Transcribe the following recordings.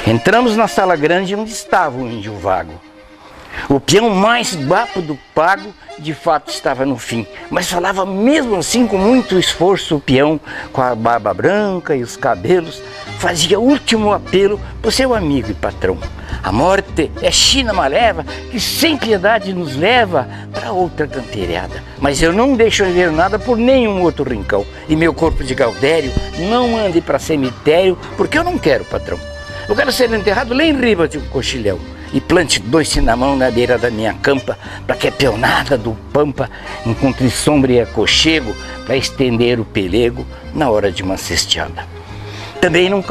Entramos na sala grande onde estava o índio vago. O peão mais guapo do pago, de fato, estava no fim, mas falava mesmo assim com muito esforço. O peão, com a barba branca e os cabelos, fazia o último apelo para o seu amigo e patrão. A morte é China maleva, que sem piedade nos leva para outra canteirada. Mas eu não deixo ver nada por nenhum outro rincão, e meu corpo de Gaudério não ande para cemitério, porque eu não quero, patrão. Eu quero ser enterrado lá em riba de um cochilhão, e plante 2 cinamão na beira da minha campa, para que a peonada do pampa encontre sombra e aconchego, para estender o pelego na hora de uma cesteada. Também não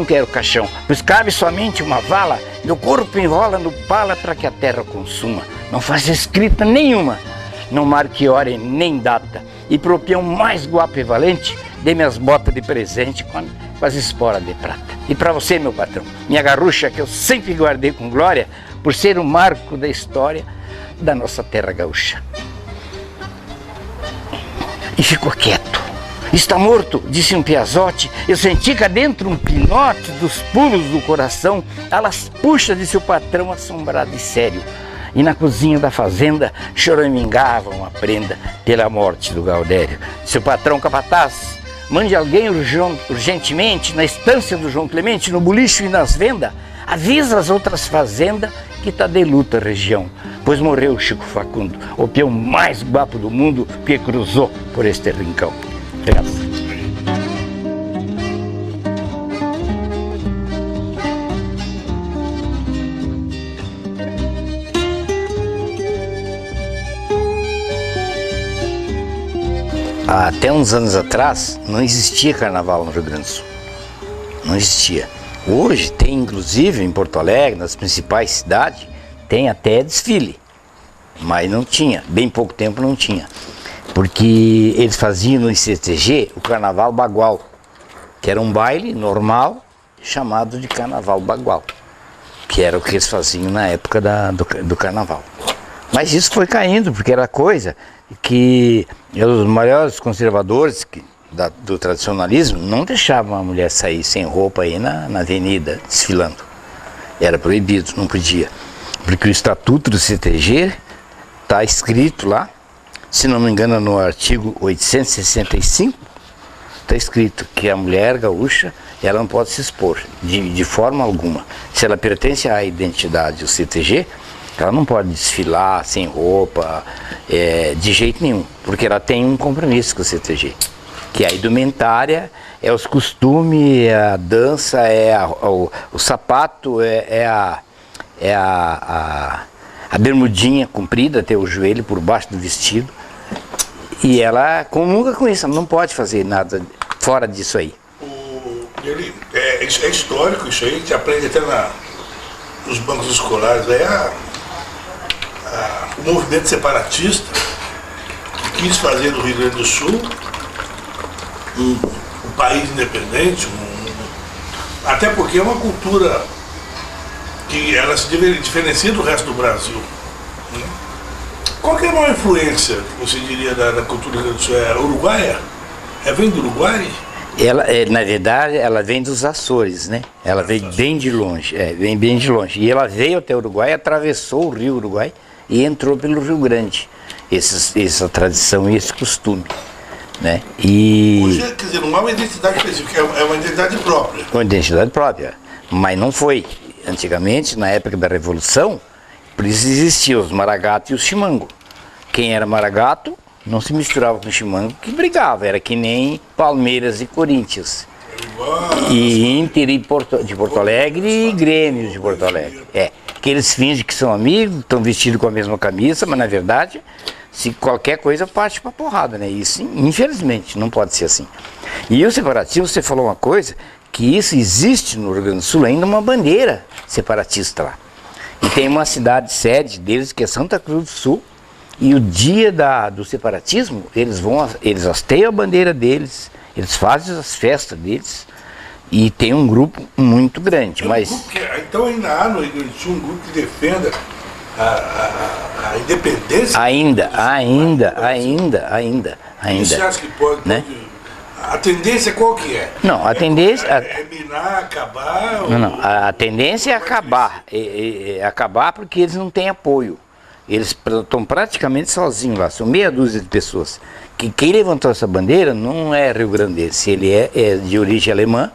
quero caixão, pois cabe somente uma vala, meu corpo enrola no pala para que a terra consuma. Não faz escrita nenhuma, não marque hora e nem data, e pro peão mais guapo e valente, dê-me as botas de presente com as esporas de prata. E para você, meu patrão, minha garrucha que eu sempre guardei com glória, por ser o marco da história da nossa terra gaúcha. E ficou quieto. Está morto, disse um piazote. Eu senti cá dentro um pinote dos pulos do coração. Alas puxa, disse o patrão assombrado e sério. E na cozinha da fazenda choramingavam a prenda pela morte do Gaudério. Seu patrão capataz, mande alguém urgentemente na estância do João Clemente, no bulicho e nas vendas. Avisa as outras fazendas que tá de luta a região, pois morreu o Chico Facundo, o peão mais guapo do mundo que cruzou por este rincão. Obrigado. Até uns anos atrás não existia carnaval no Rio Grande do Sul. Não existia. Hoje tem, inclusive, em Porto Alegre, nas principais cidades, tem até desfile. Mas não tinha, bem pouco tempo não tinha. Porque eles faziam no ICTG o Carnaval Bagual, que era um baile normal chamado de Carnaval Bagual, que era o que eles faziam na época do Carnaval. Mas isso foi caindo, porque era coisa que os maiores conservadores do tradicionalismo não deixavam a mulher sair sem roupa aí na avenida, desfilando. Era proibido, não podia. Porque o Estatuto do CTG está escrito lá, se não me engano no artigo 865, está escrito que a mulher gaúcha ela não pode se expor de forma alguma. Se ela pertence à identidade do CTG, ela não pode desfilar sem roupa, de jeito nenhum, porque ela tem um compromisso com o CTG, que é a indumentária, é os costumes, é a dança, o sapato, a bermudinha comprida até o joelho por baixo do vestido. E ela comunga com isso, ela não pode fazer nada fora disso aí. Isso é histórico, isso aí, a gente aprende até nos bancos escolares. O movimento separatista que quis fazer do Rio Grande do Sul um país independente, até porque é uma cultura que ela se diferencia do resto do Brasil. Qual que é a maior influência, você diria, da cultura do Rio Grande do Sul? É uruguaia? Vem do Uruguai? Na verdade, ela vem dos Açores, né? Ela veio bem de longe, vem bem de longe. E ela veio até o Uruguai, atravessou o Rio Uruguai e entrou pelo Rio Grande. Essa tradição e esse costume, né? Hoje, quer dizer, não é uma identidade específica, é uma identidade própria. Uma identidade própria, mas não foi. Antigamente, na época da Revolução, por isso existiam os maragatos e os chimango. Quem era maragato não se misturava com chimango, que brigava, era que nem Palmeiras e Corinthians. E Inter de Porto Alegre e Grêmio de Porto Alegre. Que eles fingem que são amigos, estão vestidos com a mesma camisa, mas na verdade, se qualquer coisa parte para porrada, né? Isso, infelizmente, não pode ser assim. E o separatismo, você falou uma coisa, que isso existe no Rio Grande do Sul ainda, uma bandeira separatista lá. E tem uma cidade sede deles, que é Santa Cruz do Sul, e o dia do separatismo, eles hasteiam a bandeira deles, eles fazem as festas deles, e tem um grupo muito grande. Então ainda há no Rio Grande do Sul um grupo que defenda a independência? Ainda. E você acha que pode, né? A tendência qual que é? Não, a tendência... É minar, acabar? Não, a tendência é acabar. É acabar porque eles não têm apoio. Eles estão praticamente sozinhos lá, são meia dúzia de pessoas. Quem levantou essa bandeira não é rio-grandense, ele é de origem alemã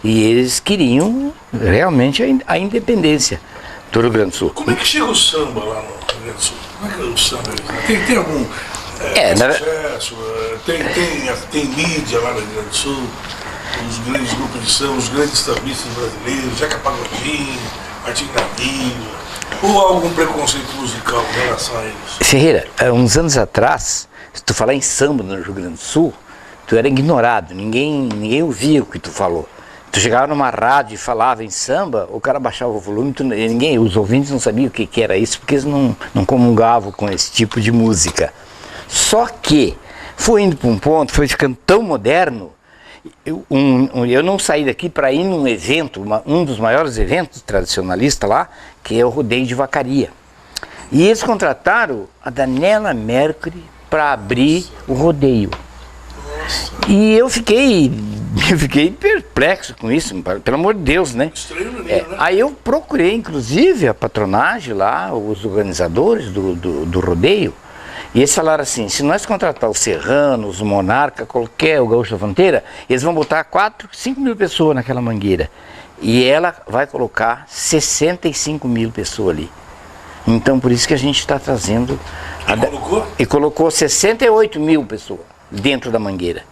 e eles queriam realmente a independência do Rio Grande do Sul. Como é que chega o samba lá no Rio Grande do Sul? Como é que é o samba? Tem algum sucesso? Tem mídia lá no Rio Grande do Sul? Os grandes grupos de samba, os grandes sambistas brasileiros, Zeca Pagodinho, Martim Gavilho, ou algum preconceito musical em relação a eles? Ferreira, há uns anos atrás, se tu falar em samba no Rio Grande do Sul, tu era ignorado, ninguém ouvia o que tu falou. Tu chegava numa rádio e falava em samba, o cara baixava o volume, os ouvintes não sabiam o que era isso, porque eles não comungavam com esse tipo de música. Só que foi indo para um ponto, foi ficando tão moderno, eu não saí daqui para ir num evento, um dos maiores eventos tradicionalistas lá, que é o Rodeio de Vacaria. E eles contrataram a Daniela Mercury para abrir o rodeio. E eu fiquei perplexo com isso, pelo amor de Deus, né? Né? Aí eu procurei, inclusive, a patronagem lá, os organizadores do rodeio, e eles falaram assim, se nós contratar os serranos, o Monarca, o Gaúcho da Fronteira, eles vão botar 4, 5 mil pessoas naquela mangueira. E ela vai colocar 65 mil pessoas ali. Então por isso que a gente está trazendo... E colocou 68 mil pessoas dentro da mangueira.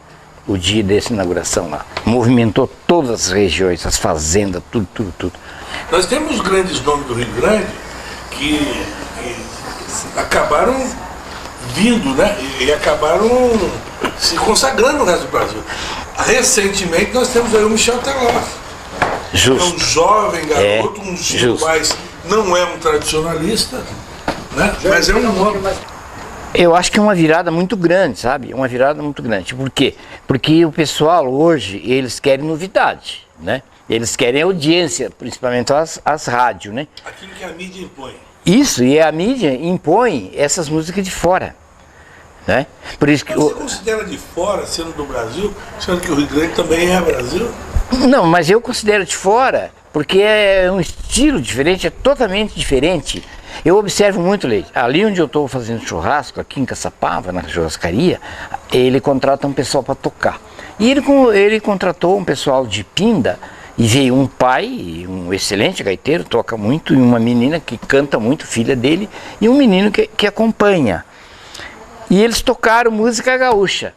O dia dessa inauguração lá. Movimentou todas as regiões, as fazendas, tudo. Nós temos grandes nomes do Rio Grande que acabaram vindo, né? E acabaram se consagrando no resto do Brasil. Recentemente nós temos aí o Michel Teló. Justo. É um jovem garoto, um estilo mais... Não é um tradicionalista, né? Mas é um nome. Eu acho que é uma virada muito grande, sabe? Uma virada muito grande. Por quê? Porque o pessoal hoje, eles querem novidade, né? Eles querem audiência, principalmente as rádios, né? Aquilo que a mídia impõe. Isso, e a mídia impõe essas músicas de fora, né? Por isso que você considera de fora, sendo do Brasil, sendo que o Rio Grande também é Brasil? Não, mas eu considero de fora porque é um estilo diferente, é totalmente diferente. Eu observo muito, Leite, ali onde eu estou fazendo churrasco, aqui em Caçapava, na churrascaria, ele contrata um pessoal para tocar. E ele contratou um pessoal de Pinda, e veio um pai, um excelente gaiteiro, toca muito, e uma menina que canta muito, filha dele, e um menino que acompanha. E eles tocaram música gaúcha,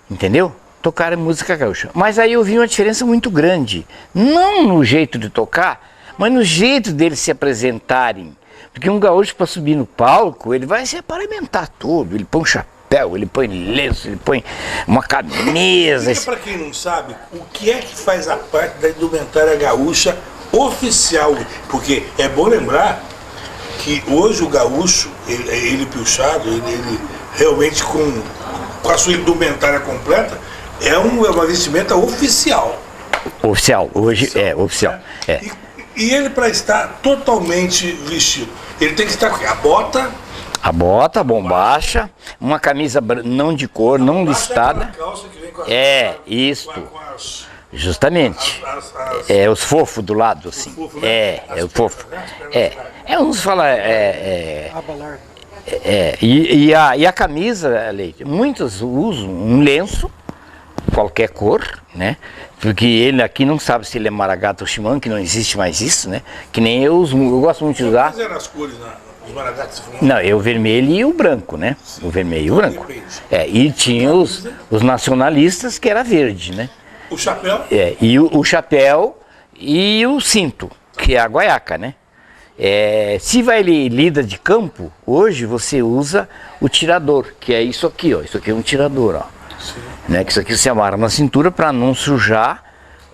entendeu? Tocaram música gaúcha. Mas aí eu vi uma diferença muito grande, não no jeito de tocar, mas no jeito deles se apresentarem. Porque um gaúcho para subir no palco, ele vai se aparamentar todo, ele põe um chapéu, ele põe lenço, ele põe uma camisa. Para quem não sabe, o que é que faz a parte da indumentária gaúcha oficial? Porque é bom lembrar que hoje o gaúcho, ele piochado, ele realmente com a sua indumentária completa, é uma vestimenta oficial. Oficial, hoje é oficial. É. E ele, para estar totalmente vestido, ele tem que estar com a bota. A bota, a bombacha, uma camisa não de cor, não listada. Calça que vem com isso. Justamente. Os fofos do lado, assim. Fofo, né? O fofo. Uns falam. E a camisa, Leite, muitos usam um lenço, qualquer cor, né? Porque ele aqui não sabe se ele é maragato ou chimã, que não existe mais isso, né? Que nem eu gosto muito de usar. Quais eram as cores os maragatos? Não, é o vermelho e o branco, né? Sim. O vermelho e o branco. E tinha os nacionalistas, que era verde, né? O chapéu? E o chapéu e o cinto, que é a guaiaca, né? Se vai lida de campo, hoje você usa o tirador, que é isso aqui, ó. Isso aqui é um tirador, ó. Né, que isso aqui você amarra na cintura para não sujar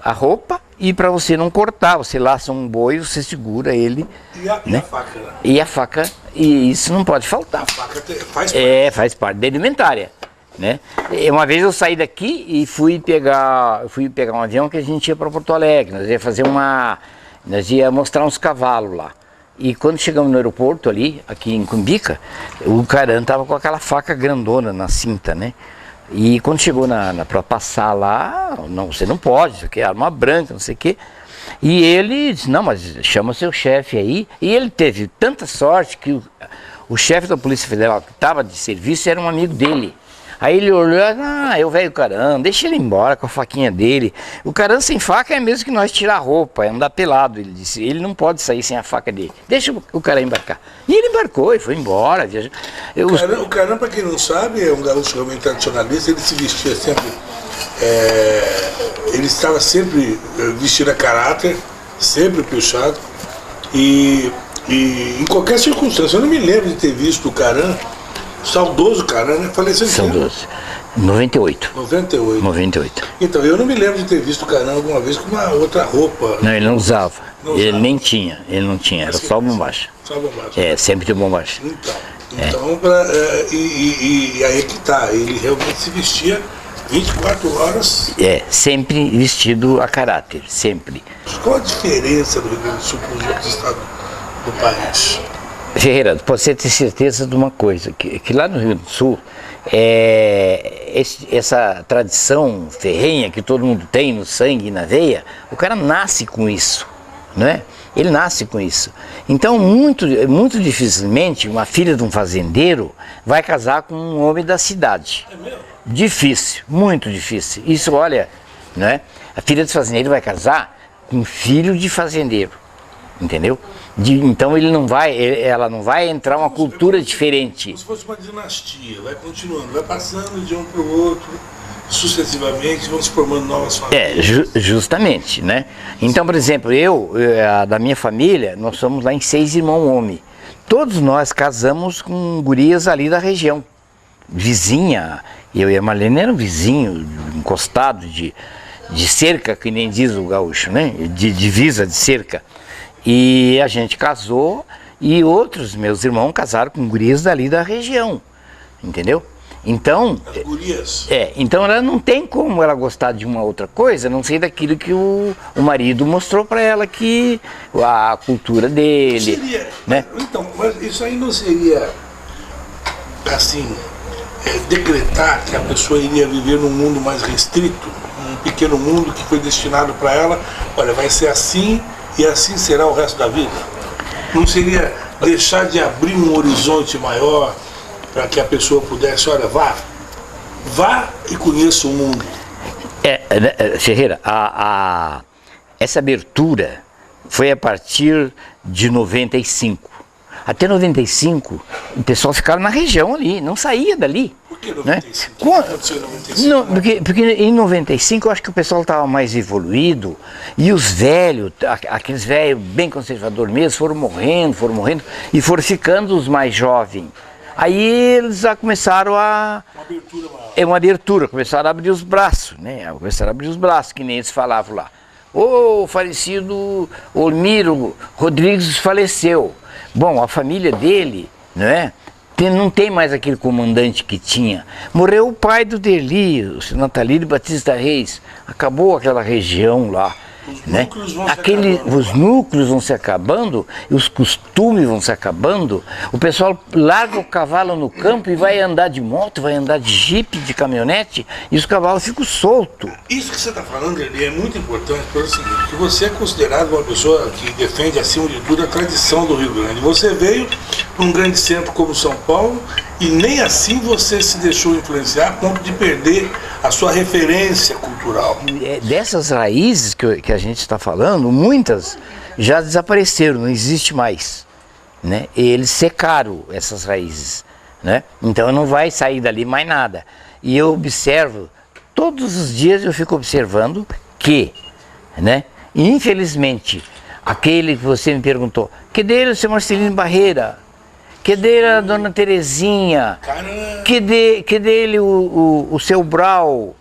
a roupa e para você não cortar. Você laça um boi, você segura ele. E a faca, né? E a faca, e isso não pode faltar. A faca faz parte. Faz parte da alimentária, né? Uma vez eu saí daqui e fui pegar um avião que a gente ia para Porto Alegre. Nós ia mostrar uns cavalos lá. E quando chegamos no aeroporto ali, aqui em Cumbica, o Caran tava com aquela faca grandona na cinta, né? E quando chegou para passar lá, não, você não pode, isso aqui é arma branca, não sei o quê. E ele disse, não, mas chama seu chefe aí. E ele teve tanta sorte que o chefe da Polícia Federal que estava de serviço era um amigo dele. Aí ele olhou, é o velho Caran, deixa ele embora com a faquinha dele. O Caran sem faca é mesmo que nós tirar a roupa, é andar pelado, ele disse. Ele não pode sair sem a faca dele. Deixa o Caran embarcar. E ele embarcou e foi embora. Viajou. O Caran, para quem não sabe, é um gaúcho realmente tradicionalista, ele se vestia sempre... ele estava sempre vestido a caráter, sempre puxado. E em qualquer circunstância, eu não me lembro de ter visto o Caran, saudoso Caran, né? Faleceu em saudoso. 98. 98. Então, eu não me lembro de ter visto o Caran alguma vez com uma outra roupa. Não, ele não usava. Ele nem tinha. Ele não tinha, era só bombacha. Só bombacha. É, sempre de bombacha. Então e aí que tá, ele realmente se vestia 24 horas. É, sempre vestido a caráter, sempre. Qual a diferença do Rio Grande do Sul para os outros estados do país? Ferreira, você ter certeza de uma coisa, que lá no Rio Grande do Sul, essa tradição ferrenha que todo mundo tem no sangue e na veia, o cara nasce com isso, não é? Ele nasce com isso. Então, muito dificilmente, uma filha de um fazendeiro vai casar com um homem da cidade. É mesmo? Difícil, muito difícil. Isso, olha, né? A filha de fazendeiro vai casar com um filho de fazendeiro, entendeu? Então ela não vai entrar uma cultura diferente. Como se fosse uma dinastia, vai continuando, vai passando de um para o outro, sucessivamente, vão se formando novas famílias. Justamente, né? Então, por exemplo, da minha família, nós somos lá em 6 irmãos homens. Todos nós casamos com gurias ali da região, vizinha. Eu e a Marlene eram vizinhos, encostado de cerca, que nem diz o gaúcho, né? De divisa de cerca. E a gente casou e outros meus irmãos casaram com gurias dali da região, entendeu? Então, as gurias. Então ela não tem como ela gostar de uma outra coisa, a não sei daquilo que o marido mostrou para ela, que a cultura dele. Seria, né? Então, mas isso aí não seria assim, decretar que a pessoa iria viver num mundo mais restrito, um pequeno mundo que foi destinado para ela, olha, vai ser assim e assim será o resto da vida? Não seria deixar de abrir um horizonte maior para que a pessoa pudesse, olha, vá e conheça o mundo? Ferreira, essa abertura foi a partir de 95. Até 95, o pessoal ficava na região ali, não saía dali. Por que 95? Né? O que aconteceu em 95? Não, porque em 95 eu acho que o pessoal estava mais evoluído e os velhos, aqueles velhos bem conservadores mesmo, foram morrendo e foram ficando os mais jovens. Aí eles já começaram Uma abertura maior. uma abertura, começaram a abrir os braços, né? Começaram a abrir os braços, que nem eles falavam lá. O falecido Olmiro Rodrigues faleceu. Bom, a família dele, né, não tem mais aquele comandante que tinha. Morreu o pai do Derli, o Natalírio Batista Reis. Acabou aquela região lá. Né? Os núcleos vão se acabando, e os costumes vão se acabando. O pessoal larga o cavalo no campo e vai andar de moto, vai andar de jipe, de caminhonete, e os cavalos ficam soltos. Isso que você está falando, Eli, é muito importante pelo seguinte, que você é considerado uma pessoa que defende, acima de tudo, a tradição do Rio Grande. Você veio para um grande centro como São Paulo e nem assim você se deixou influenciar a ponto de perder a sua referência cultural. Dessas raízes que a gente está falando, muitas já desapareceram, não existe mais, né? Eles secaram essas raízes, né? Então não vai sair dali mais nada. E eu observo, todos os dias eu fico observando que, né? Infelizmente, aquele que você me perguntou, que dele o seu Marcelino Barreira? Que dele a dona Terezinha? Que dele o seu Brau?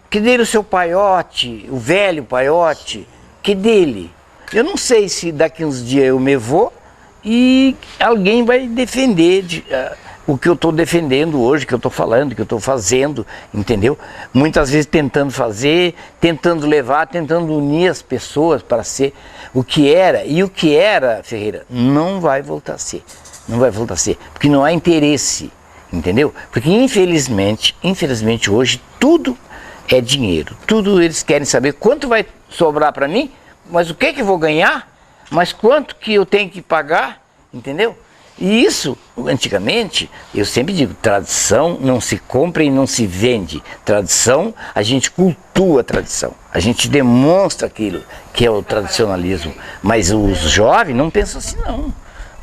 Que dele o seu Paiote, o velho Paiote? Que dele? Eu não sei se daqui uns dias eu me vou e alguém vai defender o que eu estou defendendo hoje, que eu estou falando, que eu estou fazendo, entendeu? Muitas vezes tentando fazer, tentando levar, tentando unir as pessoas para ser o que era. E o que era, Ferreira, não vai voltar a ser. Não vai voltar a ser, porque não há interesse entendeu? Porque infelizmente hoje tudo é dinheiro, tudo eles querem saber quanto vai sobrar para mim, mas o que eu vou ganhar, mas quanto que eu tenho que pagar, entendeu? E isso, antigamente, eu sempre digo, tradição não se compra e não se vende. Tradição, a gente cultua a tradição. A gente demonstra aquilo que é o tradicionalismo. Mas os jovens não pensam assim, não.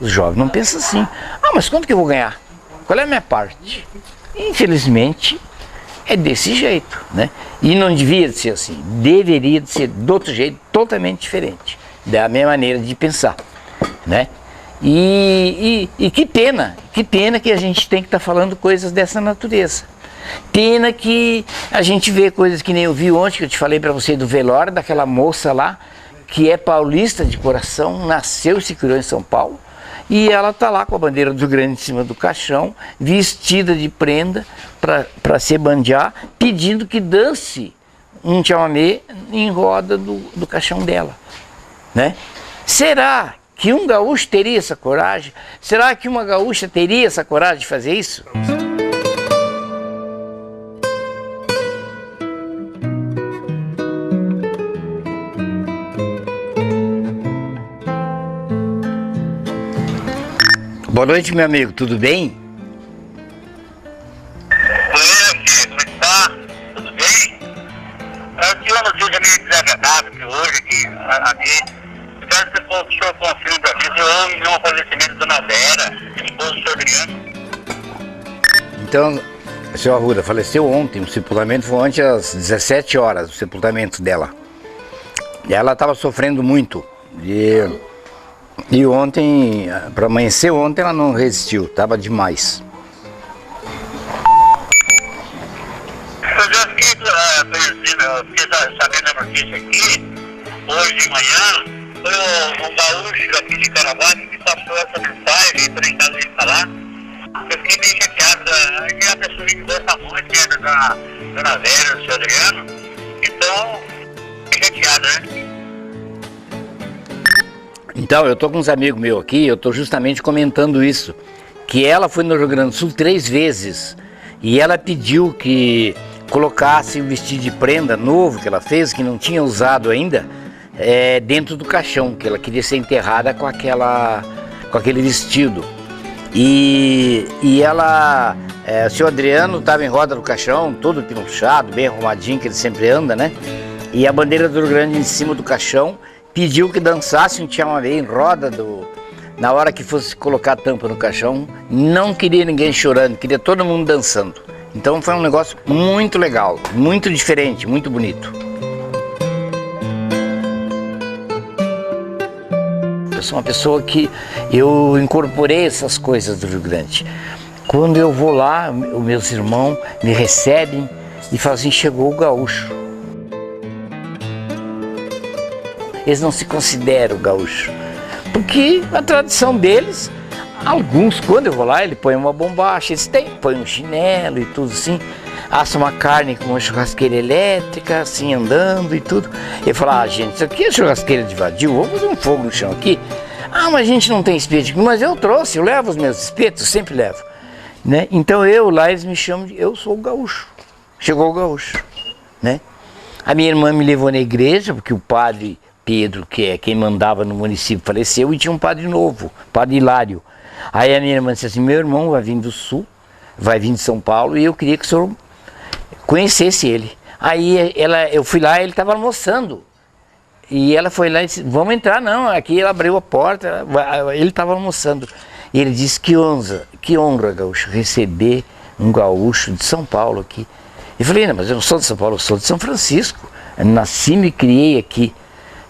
Os jovens não pensam assim. Ah, mas quanto que eu vou ganhar? Qual é a minha parte? Infelizmente, é desse jeito, né? E não devia ser assim. Deveria de ser de outro jeito, totalmente diferente. Da minha maneira de pensar, né? E que pena que a gente tem que estar falando coisas dessa natureza. Pena que a gente vê coisas que nem eu vi ontem, que eu te falei para você do velório, daquela moça lá, que é paulista de coração, nasceu e se criou em São Paulo, e ela está lá com a bandeira do Rio Grande em cima do caixão, vestida de prenda para se bandear, pedindo que dance um chamamé em roda do caixão dela, né? Será que um gaúcho teria essa coragem? Será que uma gaúcha teria essa coragem de fazer isso? Boa noite, meu amigo, tudo bem? Oi, como é que tá? Tudo bem? Eu tive uma notícia meio desagradável que hoje aqui. Eu quero que o senhor confirme para mim se houve um falecimento da Dona Vera, esposa do senhor Adriano. Então, senhor Arruda, faleceu ontem, o sepultamento foi ontem às 17 horas, o sepultamento dela. E ela estava sofrendo muito. E ontem, para amanhecer ontem, ela não resistiu, estava demais. Eu já fiquei sabendo a notícia aqui, hoje de manhã. Foi um gaúcho aqui de Caravaggio que passou essa mensagem para em casa de falar. Eu fiquei meio chateado, e a pessoa que gosta muito, que é da Dona Vera, do seu Adriano. Então, fiquei chateado, né? Então, eu tô com uns amigos meus aqui, eu tô justamente comentando isso, que ela foi no Rio Grande do Sul 3 vezes, e ela pediu que colocasse o vestido de prenda novo que ela fez, que não tinha usado ainda, dentro do caixão, que ela queria ser enterrada com aquele vestido. E ela, o senhor Adriano estava em roda do caixão, todo pinchado, bem arrumadinho, que ele sempre anda, né? E a bandeira do Rio Grande em cima do caixão, pediu que dançasse um chamamé em roda na hora que fosse colocar a tampa no caixão. Não queria ninguém chorando, queria todo mundo dançando. Então foi um negócio muito legal, muito diferente, muito bonito. Eu sou uma pessoa que eu incorporei essas coisas do Rio Grande. Quando eu vou lá, os meus irmãos me recebem e falam assim, chegou o gaúcho. Eles não se consideram gaúcho, porque a tradição deles, alguns, quando eu vou lá, ele põe uma bombacha, eles põem um chinelo e tudo assim, assa uma carne com uma churrasqueira elétrica, assim, andando e tudo. Eu falo, gente, isso aqui é churrasqueira de vadio, vamos fazer um fogo no chão aqui. Ah, mas a gente não tem espeto, mas eu trouxe, eu levo os meus espetos, eu sempre levo, né? Então lá eles me chamam de, eu sou o gaúcho, chegou o gaúcho, né? A minha irmã me levou na igreja, porque o padre Pedro, que é quem mandava no município, faleceu, e tinha um padre novo, padre Hilário. Aí a minha irmã disse assim, meu irmão vai vir do Sul, vai vir de São Paulo, e eu queria que o senhor conhecesse ele. Aí eu fui lá, ele estava almoçando, e ela foi lá e disse, vamos entrar, não, aqui ela abriu a porta, ele estava almoçando. E ele disse, que honra, gaúcho, receber um gaúcho de São Paulo aqui. Eu falei, não, mas eu não sou de São Paulo, eu sou de São Francisco, eu nasci e me criei aqui,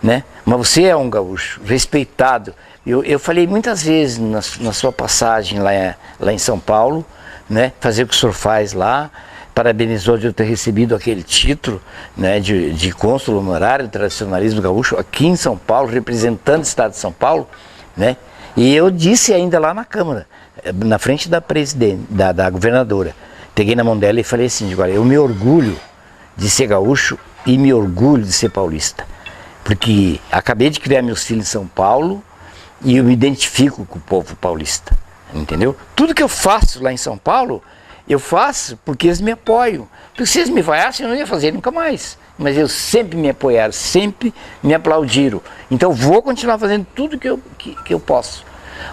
né? Mas você é um gaúcho, respeitado. Eu falei muitas vezes na sua passagem lá em São Paulo, né? Fazer o que o senhor faz lá, parabenizou de eu ter recebido aquele título, né? de cônsul honorário do tradicionalismo gaúcho aqui em São Paulo, representando o estado de São Paulo, né? E eu disse ainda lá na Câmara, na frente da presidente, da governadora, peguei na mão dela e falei assim, agora, eu me orgulho de ser gaúcho e me orgulho de ser paulista, porque acabei de criar meus filhos em São Paulo e eu me identifico com o povo paulista, entendeu? Tudo que eu faço lá em São Paulo, eu faço porque eles me apoiam. Porque se eles me vaiassem, eu não ia fazer nunca mais. Mas eles sempre me apoiaram, sempre me aplaudiram. Então eu vou continuar fazendo tudo que eu posso.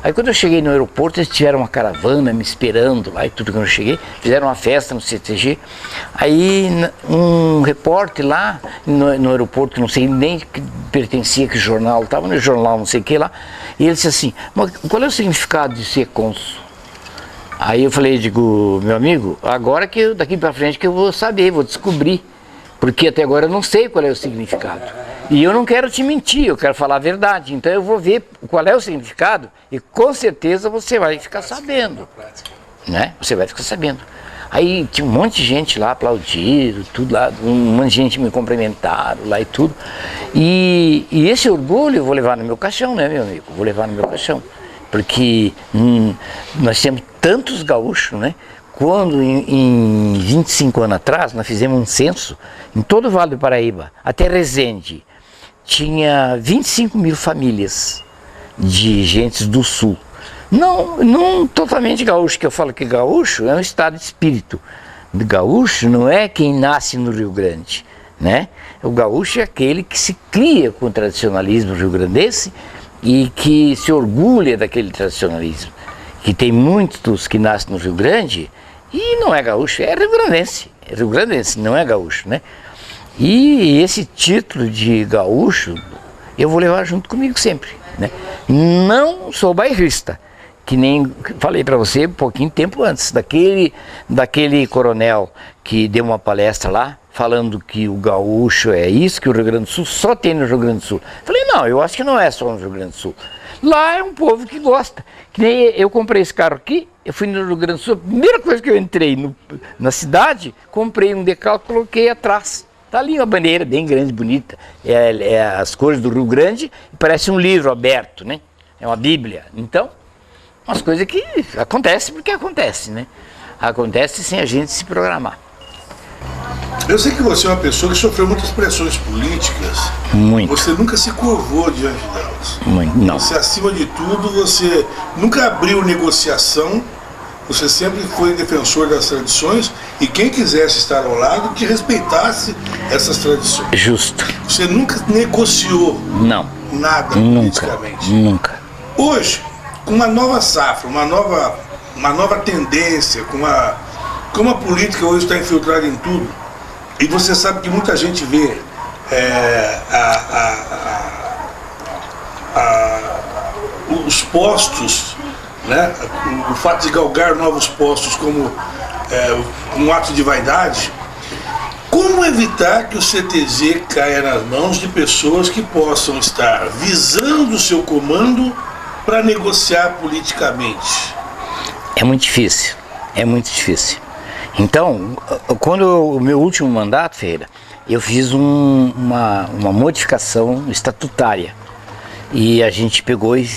Aí quando eu cheguei no aeroporto, eles tiveram uma caravana me esperando lá e tudo. Quando eu cheguei, fizeram uma festa no CTG. Aí um repórter lá no aeroporto, que não sei nem que pertencia, que jornal, estava no jornal não sei o que lá, e ele disse assim, mas qual é o significado de ser cônsul? Aí eu falei, digo, meu amigo, agora que daqui para frente que eu vou saber, vou descobrir. Porque até agora eu não sei qual é o significado. E eu não quero te mentir, eu quero falar a verdade. Então eu vou ver qual é o significado e com certeza você vai ficar sabendo. Né? Você vai ficar sabendo. Aí tinha um monte de gente lá aplaudindo, tudo lá, um monte de gente me cumprimentaram lá e tudo. E esse orgulho eu vou levar no meu caixão, né, meu amigo? Vou levar no meu caixão. Porque nós temos tantos gaúchos, né? Quando em 25 anos atrás nós fizemos um censo em todo o Vale do Paraíba, até Resende, tinha 25 mil famílias de gentes do sul. Não totalmente gaúcho, que eu falo que gaúcho é um estado de espírito. Gaúcho não é quem nasce no Rio Grande, né? O gaúcho é aquele que se cria com o tradicionalismo rio-grandense e que se orgulha daquele tradicionalismo. Que tem muitos que nascem no Rio Grande e não é gaúcho, é rio-grandense, não é gaúcho, né? E esse título de gaúcho eu vou levar junto comigo sempre, né? Não sou bairrista, que nem falei para você um pouquinho tempo antes, daquele coronel que deu uma palestra lá, falando que o gaúcho é isso, que o Rio Grande do Sul só tem no Rio Grande do Sul. Falei, não, eu acho que não é só no Rio Grande do Sul. Lá é um povo que gosta. Que nem eu comprei esse carro aqui, eu fui no Rio Grande do Sul, a primeira coisa que eu entrei na cidade, comprei um decalque e coloquei atrás. Tá ali uma bandeira bem grande, bonita, é as cores do Rio Grande, parece um livro aberto, né? É uma bíblia. Então, umas coisas que acontecem porque acontecem, né? Acontece sem a gente se programar. Eu sei que você é uma pessoa que sofreu muitas pressões políticas. Muito. Você nunca se curvou diante delas. Muito, não. Você, acima de tudo, você nunca abriu negociação. Você sempre foi defensor das tradições e quem quisesse estar ao lado, que respeitasse essas tradições. Justo. Você nunca negociou nada politicamente. Nunca. Hoje, com uma nova safra, uma nova tendência, como a política hoje está infiltrada em tudo, e você sabe que muita gente vê os postos, né, o fato de galgar novos postos como um ato de vaidade. Como evitar que o CTG caia nas mãos de pessoas que possam estar visando o seu comando para negociar politicamente? É muito difícil, é muito difícil. Então, quando o meu último mandato, Ferreira, eu fiz uma modificação estatutária. E a gente pegou e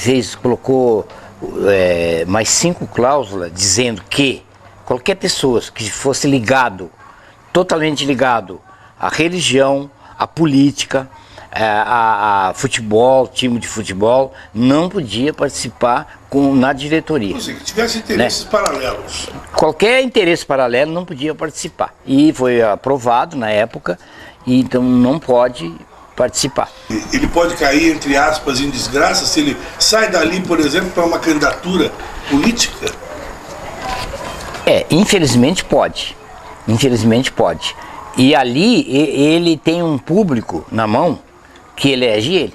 colocou mais 5 cláusulas dizendo que qualquer pessoa que fosse totalmente ligado à religião, à política, a futebol, time de futebol, não podia participar na diretoria. Ou seja, que tivesse interesses paralelos. Qualquer interesse paralelo não podia participar. E foi aprovado na época, e então não pode participar. Ele pode cair, entre aspas, em desgraça se ele sai dali, por exemplo, para uma candidatura política? Infelizmente pode. Infelizmente pode. E ali ele tem um público na mão que elege ele.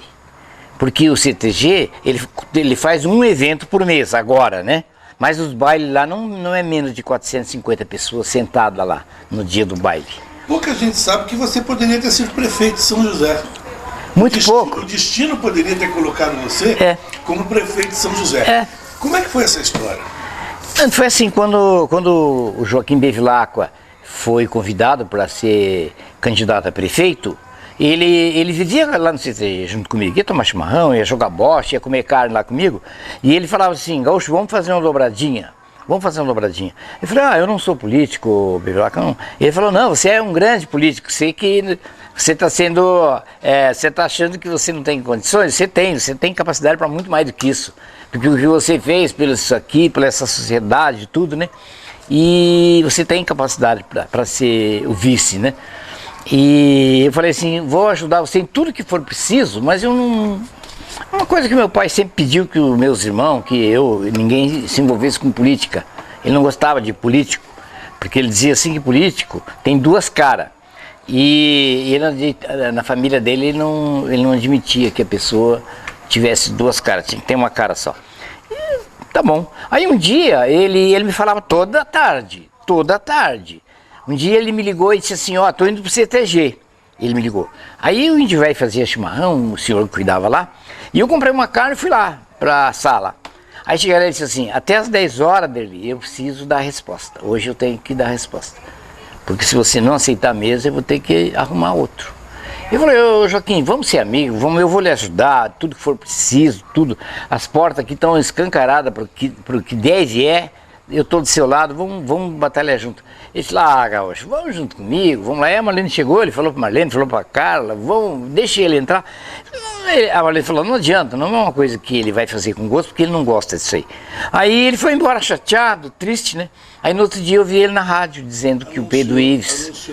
Porque o CTG, ele faz um evento por mês agora, né? Mas os bailes lá não é menos de 450 pessoas sentadas lá no dia do baile. Pouca gente sabe que você poderia ter sido prefeito de São José. Muito pouco. O destino poderia ter colocado você como prefeito de São José. Como é que foi essa história? Foi assim, quando o Joaquim Bevilacqua foi convidado para ser candidato a prefeito, ele vivia lá no CTG junto comigo, ia tomar chimarrão, ia jogar bocha, ia comer carne lá comigo, e ele falava assim, Gaúcho, vamos fazer uma dobradinha. Vamos fazer uma dobradinha. Eu falei, eu não sou político, Bevilacqua, não. Ele falou, não, você é um grande político, sei que você está você está achando que você não tem condições? Você tem capacidade para muito mais do que isso. Porque o que você fez pelo isso aqui, pela essa sociedade, tudo, né? E você tem capacidade para ser o vice, né? E eu falei assim, vou ajudar você em tudo que for preciso, mas eu não... Uma coisa que meu pai sempre pediu que os meus irmãos, ninguém se envolvesse com política. Ele não gostava de político, porque ele dizia assim que político tem duas caras. E ele, na família dele ele não admitia que a pessoa tivesse duas caras, tinha que ter uma cara só. E, tá bom. Aí um dia ele me falava toda tarde. Um dia ele me ligou e disse assim, ó, tô indo pro CTG. Ele me ligou. Aí o índio velho fazia chimarrão, o senhor que cuidava lá, e eu comprei uma carne e fui lá pra sala. Aí chegaram e disse assim, até às 10 horas dele, eu preciso dar a resposta. Hoje eu tenho que dar a resposta. Porque se você não aceitar a mesa, eu vou ter que arrumar outro. Eu falei, ô Joaquim, vamos ser amigos, eu vou lhe ajudar, tudo que for preciso, tudo. As portas aqui estão escancaradas para o que 10 é, eu estou do seu lado, vamos batalhar junto. Ele disse, Gaúcho, vamos junto comigo, vamos lá. Aí a Marlene chegou, ele falou para Marlene, falou para Carla, deixa ele entrar. A Marlene falou, não adianta, não é uma coisa que ele vai fazer com gosto, porque ele não gosta disso aí. Aí ele foi embora chateado, triste, né? Aí no outro dia eu vi ele na rádio, dizendo que o Pedro Ives...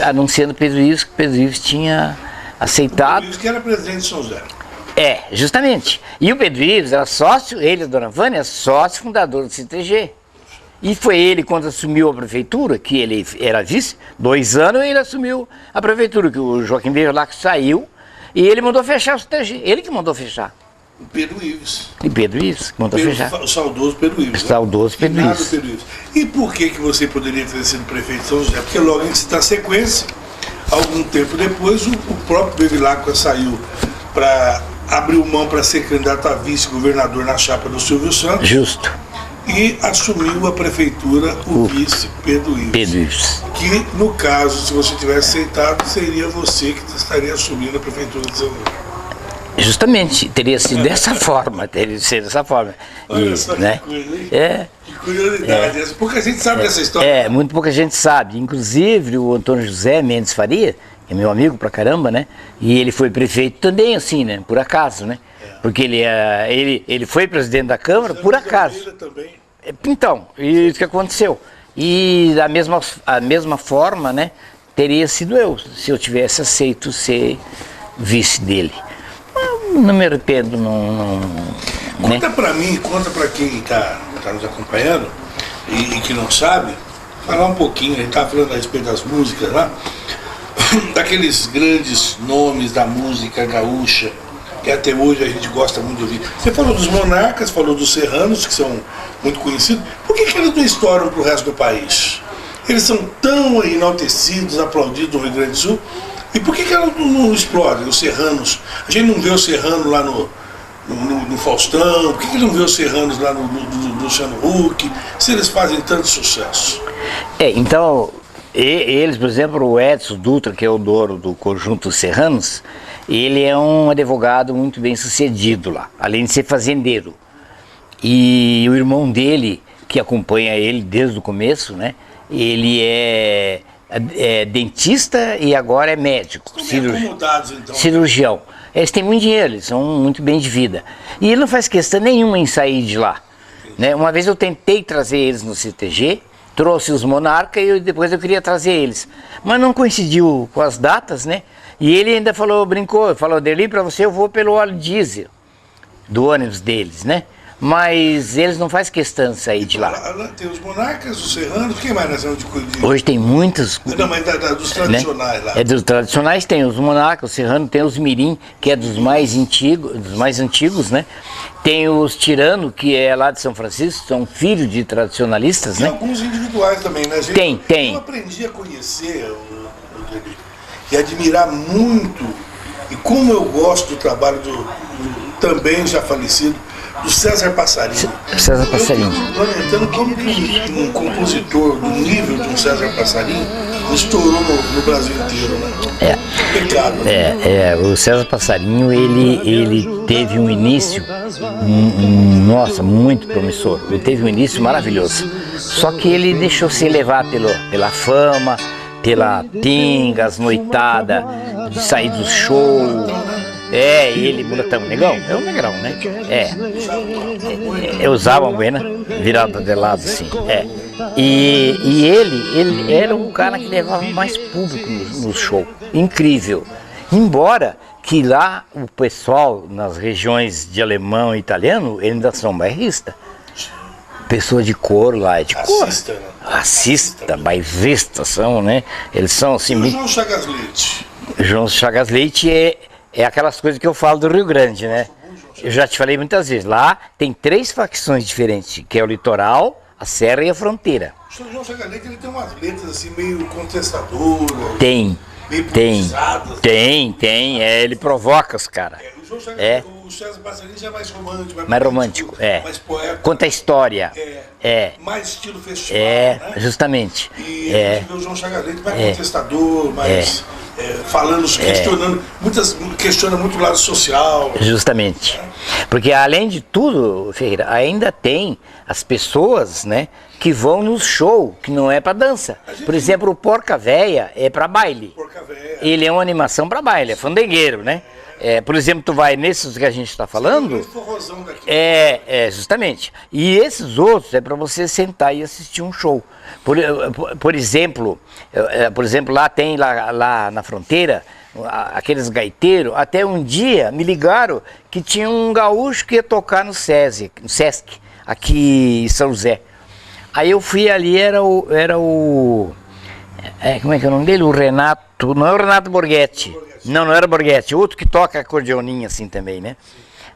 Anunciando Pedro Ives, que o Pedro Ives tinha aceitado... O Pedro Ives que era presidente de São José. É, justamente. E o Pedro Ives era sócio, ele e a dona Vânia, sócio fundador do CTG. E foi ele, quando assumiu a prefeitura, que ele era vice, 2 anos ele assumiu a prefeitura, que o Joaquim veio lá que saiu, e ele mandou fechar o CTG, ele que mandou fechar. O Pedro Ives. E Pedro Ives, que mandou fechar. O saudoso Pedro Ives. Saudoso Pedro Ives. Pedro Ives. E por que você poderia ter sido prefeito de São José? Porque logo na sequência, algum tempo depois, o próprio Bevilacqua saiu para abrir mão para ser candidato a vice-governador na chapa do Silvio Santos. Justo. E assumiu a prefeitura o vice Pedro Ives. Pedro Ives. Que, no caso, se você tivesse aceitado, seria você que estaria assumindo a prefeitura de São José. Justamente, teria sido dessa forma, Olha só né? Que coisa, hein? Que curiosidade. Pouca gente sabe dessa história. Muito pouca gente sabe. Inclusive o Antônio José Mendes Faria, que é meu amigo pra caramba, né? E ele foi prefeito também, assim, né? Por acaso, né? Porque ele foi presidente da Câmara por acaso. Também. Então, isso que aconteceu. E da mesma forma, né? Teria sido eu, se eu tivesse aceito ser vice dele. Não me arrependo, não conta pra mim, conta pra quem tá nos acompanhando e que não sabe, falar um pouquinho, a gente tá falando a respeito das músicas lá, daqueles grandes nomes da música gaúcha, que até hoje a gente gosta muito de ouvir. Você falou dos Monarcas, falou dos Serranos, que são muito conhecidos. Por que eles não estouram pro resto do país? Eles são tão enaltecidos, aplaudidos no Rio Grande do Sul. E por que elas não explodem, os Serranos? A gente não vê os Serranos lá no Faustão, por que não vê os Serranos lá no Luciano Huck, se eles fazem tanto sucesso? Então, eles, por exemplo, o Edson Dutra, que é o dono do Conjunto Serranos, ele é um advogado muito bem sucedido lá, além de ser fazendeiro. E o irmão dele, que acompanha ele desde o começo, né, ele é dentista e agora é médico, cirurgião. Eles têm muito dinheiro, eles são muito bem de vida. E ele não faz questão nenhuma em sair de lá. Né? Uma vez eu tentei trazer eles no CTG, trouxe os Monarcas e depois eu queria trazer eles. Mas não coincidiu com as datas, né? E ele ainda brincou, Derli, para você eu vou pelo óleo diesel do ônibus deles, né? Mas eles não fazem questão de sair de lá. Tem os Monarcas, os Serranos, quem mais nós temos de cuidar? Hoje tem muitos. Não, mas dos tradicionais, né? Lá. Dos tradicionais tem os Monarcas, os Serranos, tem os Mirim, que é dos mais antigos, né? Tem os Tirano, que é lá de São Francisco, são filhos de tradicionalistas, né? Tem alguns individuais também, né, gente? Tem. Eu aprendi a conhecer e admirar muito, e como eu gosto do trabalho também já falecido, do César Passarinho. César Passarinho. Eu fico lamentando como que um compositor do nível de um César Passarinho estourou no Brasil inteiro, né? Pecado. O César Passarinho, ele teve um início, nossa, muito promissor. Ele teve um início maravilhoso. Só que ele deixou se levar pela fama, pela tinga, as noitadas, de sair do show. Ele, mulatão, negão, é um negrão, né? Eu usava uma buena, virada de lado assim, E ele era um cara que levava mais público no show, incrível. Embora que lá o pessoal, nas regiões de alemão e italiano, eles ainda são bairristas. Pessoa de cor lá é de cor. Racista, bairristas são, né? Eles são assim... E o João Chagas Leite? João Chagas Leite é aquelas coisas que eu falo do Rio Grande, né? Eu já te falei muitas vezes. Lá tem 3 facções diferentes, que é o litoral, a serra e a fronteira. O João Chagas Leite, ele tem umas letras assim meio contestadoras. Tem. Meio politizadas. Tem. Ele provoca os caras. O César Passarinho já é mais romântico. Mais romântico, mais poeta. Conta a história. Mais estilo festival, né? Justamente. E a gente vê o João Chagas Leite mais contestador, mais falando, questiona muito o lado social. Justamente. Porque além de tudo, Ferreira, ainda tem as pessoas, né, que vão no show, que não é para dança. Por exemplo, o Porca Véia é para baile. Porca Véia. Ele é uma animação para baile, é fandangueiro, né? Por exemplo, tu vai nesses que a gente está falando, justamente. E esses outros é para você sentar e assistir um show. Por exemplo, lá tem lá na fronteira aqueles gaiteiros. Até um dia me ligaram que tinha um gaúcho que ia tocar no Sesc aqui em São José. Aí eu fui ali, era o como é que é o nome dele? O Renato, não é o Renato Borghetti. Não era Borghetti, outro que toca acordeoninha assim também, né?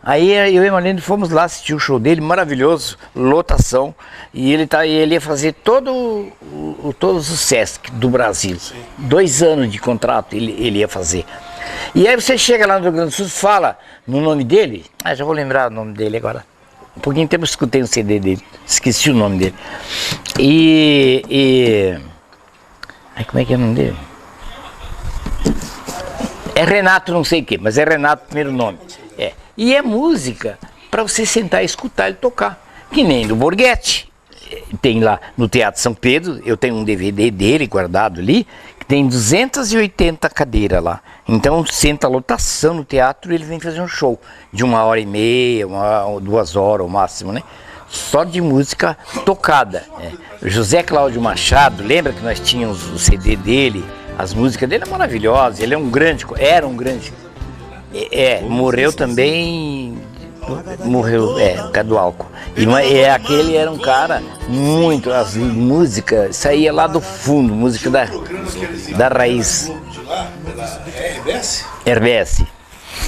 Aí eu e a Marlene fomos lá assistir o show dele, maravilhoso, lotação, e ele ia fazer todos os Sesc do Brasil. Sim. 2 anos de contrato ele ia fazer. E aí você chega lá no Rio Grande do Sul, fala no nome dele, já vou lembrar o nome dele agora. Um pouquinho tempo eu escutei um CD dele, esqueci o nome dele. Como é que é o nome dele? É Renato não sei o que, mas é Renato primeiro nome. E é música para você sentar e escutar ele tocar. Que nem do Borghetti. Tem lá no Teatro São Pedro, eu tenho um DVD dele guardado ali, que tem 280 cadeiras lá. Então senta a lotação no teatro e ele vem fazer um show de 1h30, 2 horas ao máximo, né? Só de música tocada. José Cláudio Machado, lembra que nós tínhamos o CD dele? As músicas dele eram maravilhosas, ele era um grande. Morreu também, por causa do álcool. Aquele era um cara muito, as músicas saía lá do fundo, música da raiz. RBS.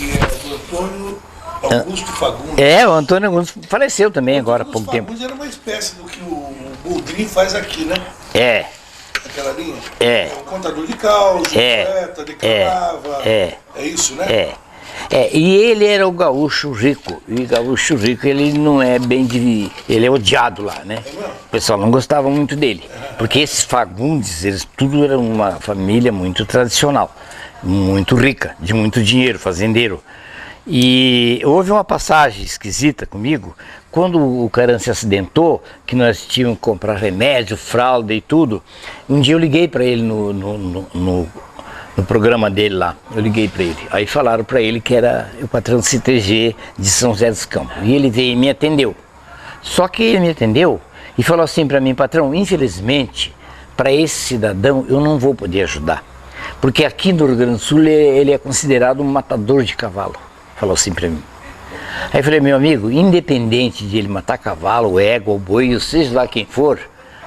E do Antônio Augusto Fagundes. O Antônio Augusto faleceu também agora há pouco tempo. Fagundes era uma espécie do que o Boldrin faz aqui, né? Aquela linha? Um contador de causa, poeta, declarava. É isso, né? E ele era o gaúcho rico. E o gaúcho rico, ele não é bem de... Ele é odiado lá, né? O pessoal não gostava muito dele. Porque esses Fagundes, eles tudo era uma família muito tradicional. Muito rica, de muito dinheiro, fazendeiro. E houve uma passagem esquisita comigo, quando o Caran se acidentou, que nós tínhamos que comprar remédio, fralda e tudo. Um dia eu liguei para ele no programa dele lá, eu liguei para ele. Aí falaram para ele que era o patrão do CTG de São José dos Campos. E ele veio e me atendeu. Só que ele me atendeu e falou assim para mim: patrão, infelizmente, para esse cidadão eu não vou poder ajudar. Porque aqui no Rio Grande do Sul ele é considerado um matador de cavalo. Falou assim para mim. Aí eu falei: meu amigo, independente de ele matar cavalo, égua ou boi, ou seja lá quem for,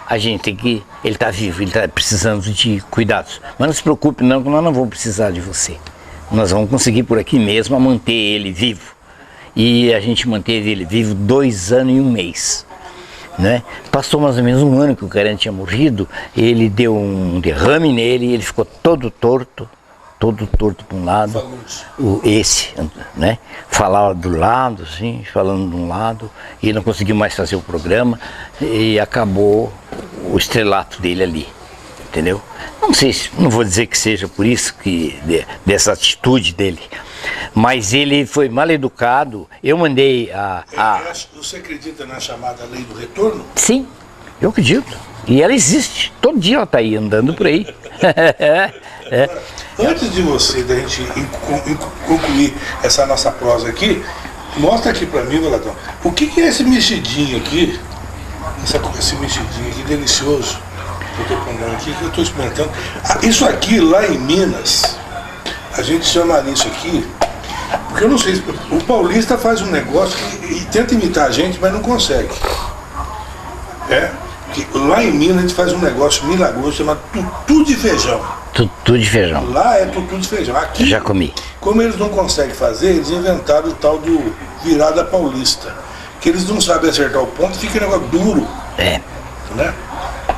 a gente tem que... Ele está vivo, ele está precisando de cuidados. Mas não se preocupe não, que nós não vamos precisar de você. Nós vamos conseguir por aqui mesmo manter ele vivo. E a gente manteve ele vivo 2 anos e 1 mês. Né? Passou mais ou menos 1 ano que o Caran tinha morrido, ele deu um derrame nele e ele ficou todo torto para um lado, né? Falava do lado, assim, falando de um lado, e não conseguiu mais fazer o programa e acabou o estrelato dele ali, entendeu? Não sei, não vou dizer que seja por isso, dessa atitude dele, mas ele foi mal educado. Eu mandei Você acredita na chamada lei do retorno? Sim. Eu acredito. E ela existe. Todo dia ela está aí, andando por aí. Antes de você, da gente concluir essa nossa prosa aqui, mostra aqui para mim, Valadão, o que é esse mexidinho aqui? Esse mexidinho aqui delicioso. Eu estou comendo aqui, que eu estou experimentando. Isso aqui lá em Minas, a gente chama isso aqui, porque eu não sei, o paulista faz um negócio e tenta imitar a gente, mas não consegue. Lá em Minas a gente faz um negócio milagroso chamado tutu de feijão. Tutu de feijão. Lá é tutu de feijão. Aqui, já comi. Como eles não conseguem fazer, eles inventaram o tal do virada paulista. Que eles não sabem acertar o ponto, fica um negócio duro. Né?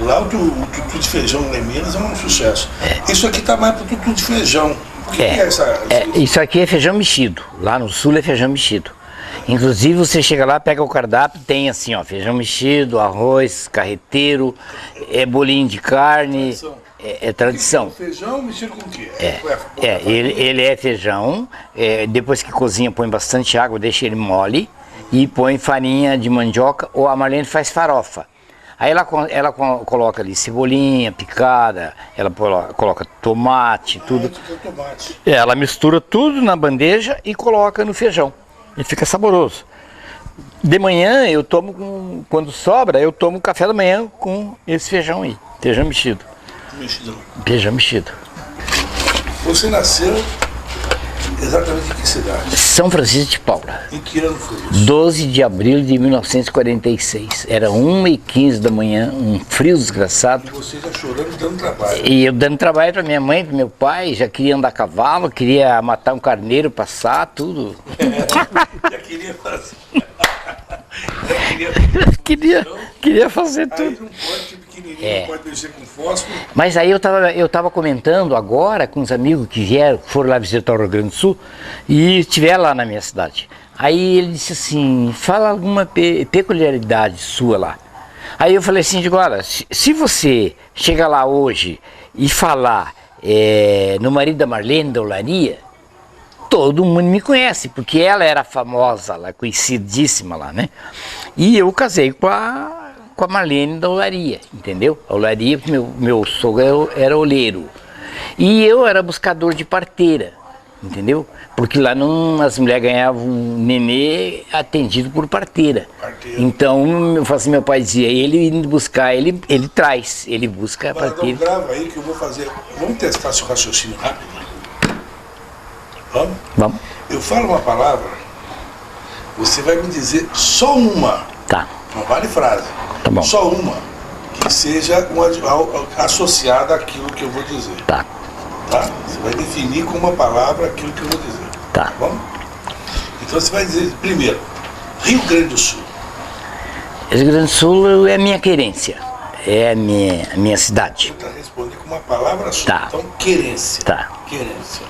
Lá o tutu de feijão lá em Minas é um sucesso. Isso aqui tá mais pro tutu de feijão. O que é essa? Isso aqui é feijão mexido. Lá no sul é feijão mexido. Inclusive você chega lá, pega o cardápio, tem assim, ó, feijão mexido, arroz, carreteiro, bolinho de carne, é tradição. Feijão mexido com o quê? Ele é feijão, depois que cozinha põe bastante água, deixa ele mole e põe farinha de mandioca, ou a Marlene faz farofa. Aí ela coloca ali cebolinha picada, ela coloca tomate, tudo. Ela mistura tudo na bandeja e coloca no feijão. E fica saboroso. De manhã eu tomo, quando sobra, eu tomo café da manhã com esse feijão aí, feijão mexido. Feijão mexido. Você nasceu exatamente em que cidade? São Francisco de Paula. Em que ano foi isso? 12 de abril de 1946. Era 1h15 da manhã, um frio desgraçado. E você já chorando, dando trabalho. E eu dando trabalho para minha mãe, para meu pai, já queria andar a cavalo, queria matar um carneiro, passar, tudo. Já queria fazer. Queria fazer tudo. Aí não pode, que pequenininho, não pode mexer com fósforo. Mas aí eu tava comentando agora com os amigos que foram lá visitar o Rio Grande do Sul e estiveram lá na minha cidade. Aí ele disse assim, fala alguma peculiaridade sua lá. Aí eu falei assim, digo, olha, se você chegar lá hoje e falar no marido da Marlene, da Olaria, todo mundo me conhece, porque ela era famosa lá, conhecidíssima lá, né? E eu casei com a Marlene da Olaria, entendeu? A Olaria, meu sogro era oleiro. E eu era buscador de parteira, entendeu? Porque lá as mulheres ganhavam um nenê atendido por parteira. Então, eu faço, meu pai dizia, ele indo buscar, ele traz, ele busca a parteira. Então grava aí que eu vou fazer, vamos testar seu raciocínio rápido. Vamos. Eu falo uma palavra, você vai me dizer só uma. Tá. Não vale frase. Tá bom. Só uma que seja associada àquilo que eu vou dizer. Tá. Tá? Você vai definir com uma palavra aquilo que eu vou dizer. Tá. Vamos? Então você vai dizer, primeiro, Rio Grande do Sul. Rio Grande do Sul é a minha querência. É a minha cidade. Você está respondendo com uma palavra só. Tá. Então, querência. Tá. Querência.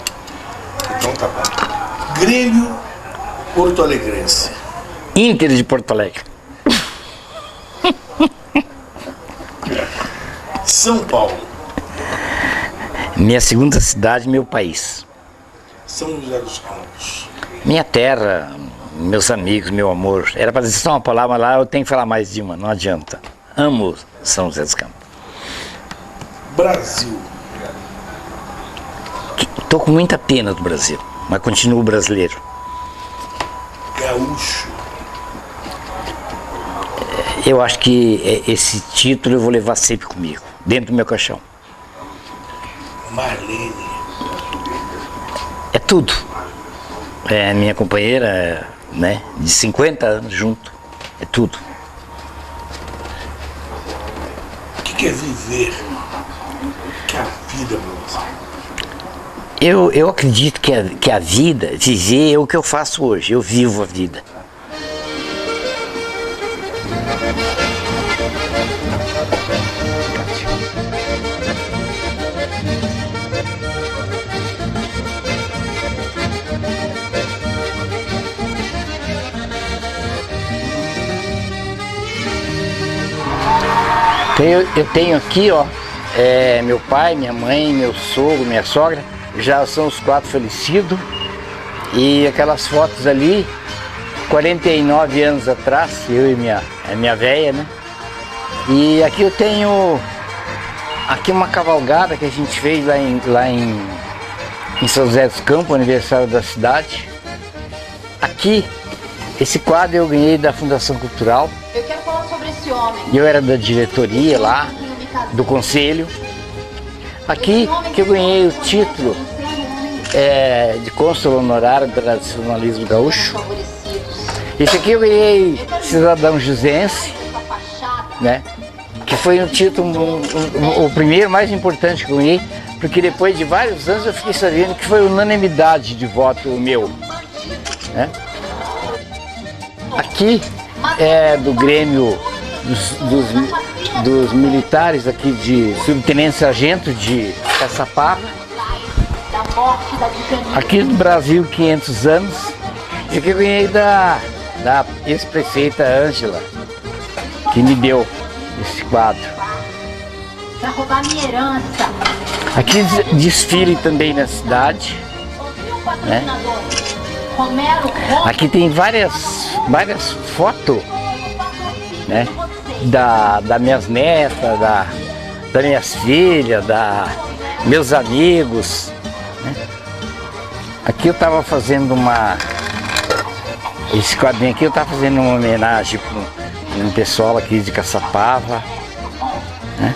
Então tá bom. Grêmio Porto Alegrense. Inter de Porto Alegre. São Paulo. Minha segunda cidade, meu país. São José dos Campos. Minha terra, meus amigos, meu amor. Era para dizer só uma palavra, mas lá eu tenho que falar mais de uma, não adianta. Amo São José dos Campos. Brasil. Estou com muita pena do Brasil, mas continuo brasileiro. Gaúcho. Eu acho que esse título eu vou levar sempre comigo, dentro do meu caixão. Marlene. É tudo. É minha companheira, né, de 50 anos junto. É tudo. O que é viver? O que é a vida pra você? Eu acredito que a vida, viver é o que eu faço hoje. Eu vivo a vida. Eu tenho aqui, ó, meu pai, minha mãe, meu sogro, minha sogra, já são os 4 falecidos. E aquelas fotos ali, 49 anos atrás, eu e minha véia, né? E aqui eu tenho aqui uma cavalgada que a gente fez lá em São José dos Campos, aniversário da cidade. Aqui, esse quadro eu ganhei da Fundação Cultural. Eu quero falar sobre esse homem. Eu era da diretoria lá, do conselho. Aqui que eu ganhei o título de cônsul honorário do tradicionalismo gaúcho. Esse aqui eu ganhei cidadão jusense, né? Que foi um título, o primeiro mais importante que eu ganhei, porque depois de vários anos eu fiquei sabendo que foi unanimidade de voto meu, né? Aqui é do Grêmio dos militares aqui de subtenente sargento de Caçapava. Aqui do Brasil 500 anos. E aqui eu ganhei da ex-prefeita Ângela, que me deu esse quadro. Pra roubar minha herança. Aqui desfile também na cidade, né? Aqui tem várias fotos, né? Das minhas netas, das minhas filhas, meus amigos, né? Aqui eu estava fazendo esse quadrinho aqui eu estava fazendo uma homenagem para um pessoal aqui de Caçapava, né?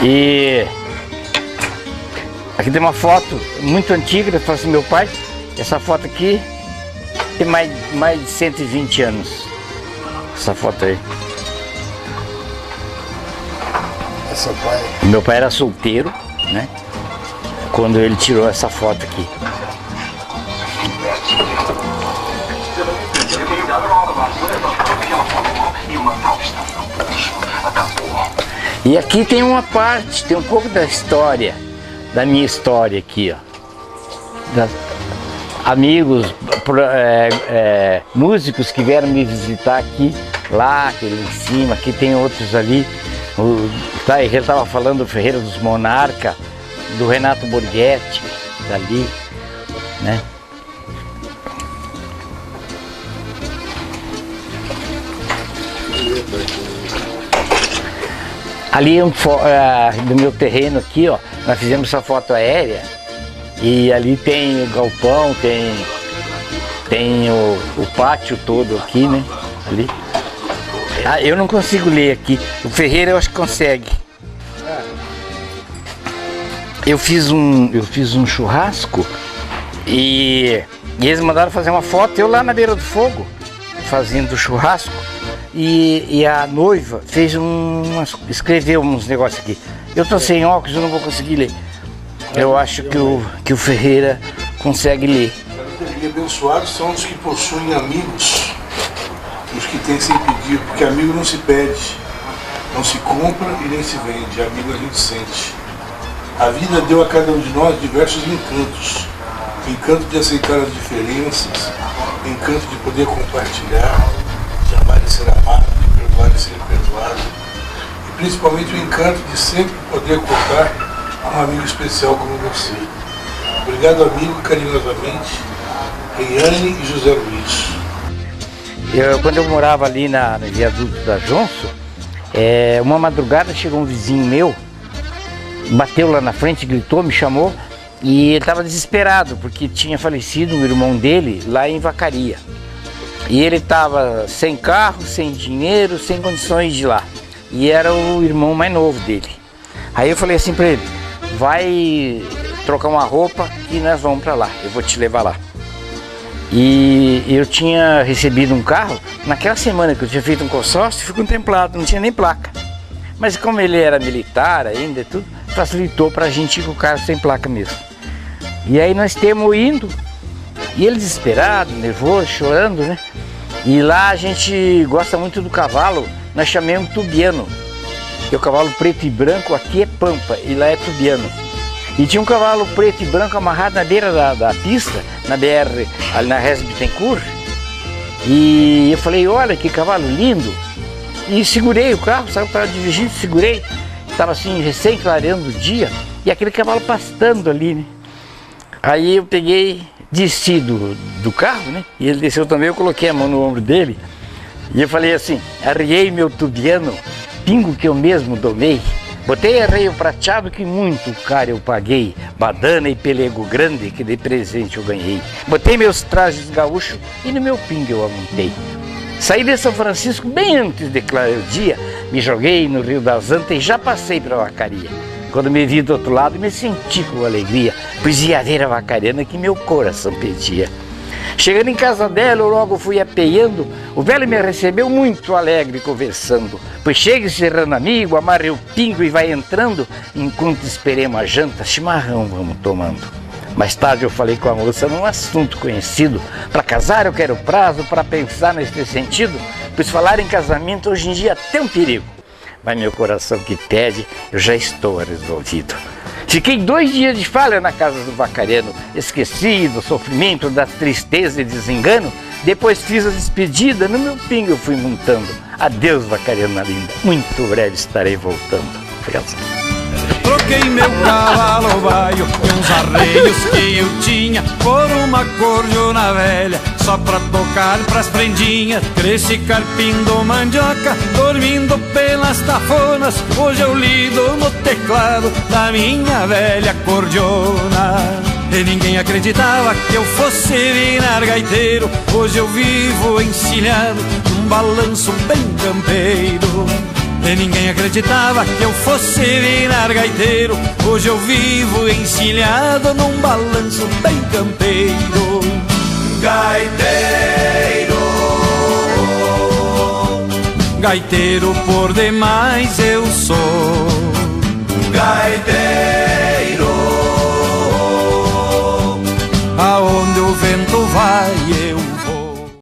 E aqui tem uma foto muito antiga da face do meu pai. Essa foto aqui tem mais de 120 anos. Essa foto aí. Meu pai era solteiro, né? Quando ele tirou essa foto aqui. E aqui tem uma parte, tem um pouco da história, da minha história aqui, ó. Amigos, músicos que vieram me visitar aqui, lá, aquele em cima, aqui tem outros ali. Ele estava falando do Ferreira dos Monarca, do Renato Borghetti, dali, né? Ali do meu terreno aqui, ó, nós fizemos essa foto aérea e ali tem o galpão, tem o pátio todo aqui, né? Ali. Eu não consigo ler aqui. O Ferreira eu acho que consegue. Eu fiz um churrasco e eles mandaram fazer uma foto, eu lá na beira do fogo, fazendo churrasco. E a noiva escreveu uns negócios aqui. Eu tô sem óculos, eu não vou conseguir ler. Eu acho que o Ferreira consegue ler. E abençoados são os que possuem amigos, os que têm sem pedir, porque amigo não se pede, não se compra e nem se vende, amigo a gente sente. A vida deu a cada um de nós diversos encantos. Encanto de aceitar as diferenças, encanto de poder compartilhar, de amar e ser amado, de perdoar e ser perdoado. E principalmente o encanto de sempre poder contar a um amigo especial como você. Obrigado, amigo, carinhosamente, Reiane e José Luiz. Quando eu morava ali no viaduto da Johnson, uma madrugada chegou um vizinho meu, bateu lá na frente, gritou, me chamou, e ele estava desesperado, porque tinha falecido um irmão dele lá em Vacaria. E ele estava sem carro, sem dinheiro, sem condições de ir lá. E era o irmão mais novo dele. Aí eu falei assim para ele, vai trocar uma roupa que nós vamos para lá, eu vou te levar lá. E eu tinha recebido um carro, naquela semana que eu tinha feito um consórcio, fui contemplado, não tinha nem placa. Mas como ele era militar ainda e tudo, facilitou para a gente ir com o carro sem placa mesmo. E aí nós temos indo, e ele desesperado, nervoso, chorando, né? E lá a gente gosta muito do cavalo, nós chamamos tubiano. Porque o cavalo preto e branco aqui é pampa, e lá é tubiano. E tinha um cavalo preto e branco amarrado na beira da pista, na BR, ali na Rez Bittencourt. E eu falei, olha que cavalo lindo. E segurei o carro, sabe, estava dirigindo, segurei. Estava assim, recém clareando o dia, e aquele cavalo pastando ali, né? Aí eu peguei, desci do carro, né? E ele desceu também, eu coloquei a mão no ombro dele. E eu falei assim, arriei meu tubiano, pingo que eu mesmo domei, botei arreio prateado que muito caro eu paguei, badana e pelego grande que de presente eu ganhei. Botei meus trajes gaúchos e no meu pingo eu amontei. Saí de São Francisco bem antes de clarear o dia, me joguei no Rio das Antas e já passei para a vacaria. Quando me vi do outro lado me senti com alegria, pois ia ver a vacariana que meu coração pedia. Chegando em casa dela, eu logo fui apeando, o velho me recebeu muito alegre conversando, pois chega encerrando amigo, amarrei o pingo e vai entrando, enquanto esperemos a janta, chimarrão vamos tomando. Mais tarde eu falei com a moça num assunto conhecido, para casar eu quero prazo para pensar nesse sentido, pois falar em casamento hoje em dia é até um perigo, mas meu coração que pede, eu já estou resolvido. Fiquei 2 dias de falha na casa do vacariano, esqueci do sofrimento, da tristeza e desengano. Depois fiz a despedida, no meu pingo eu fui montando. Adeus, vacariana linda, muito breve estarei voltando. Troquei meu cavalo baio e uns arreios que eu tinha por uma cordiona velha, só pra tocar pras prendinhas. Cresci carpindo mandioca, dormindo pelas tafonas. Hoje eu lido no teclado da minha velha cordiona. E ninguém acreditava que eu fosse virar gaiteiro. Hoje eu vivo encilhado num balanço bem campeiro. E ninguém acreditava que eu fosse virar gaiteiro. Hoje eu vivo encilhado num balanço bem campeiro. Gaiteiro, gaiteiro por demais eu sou.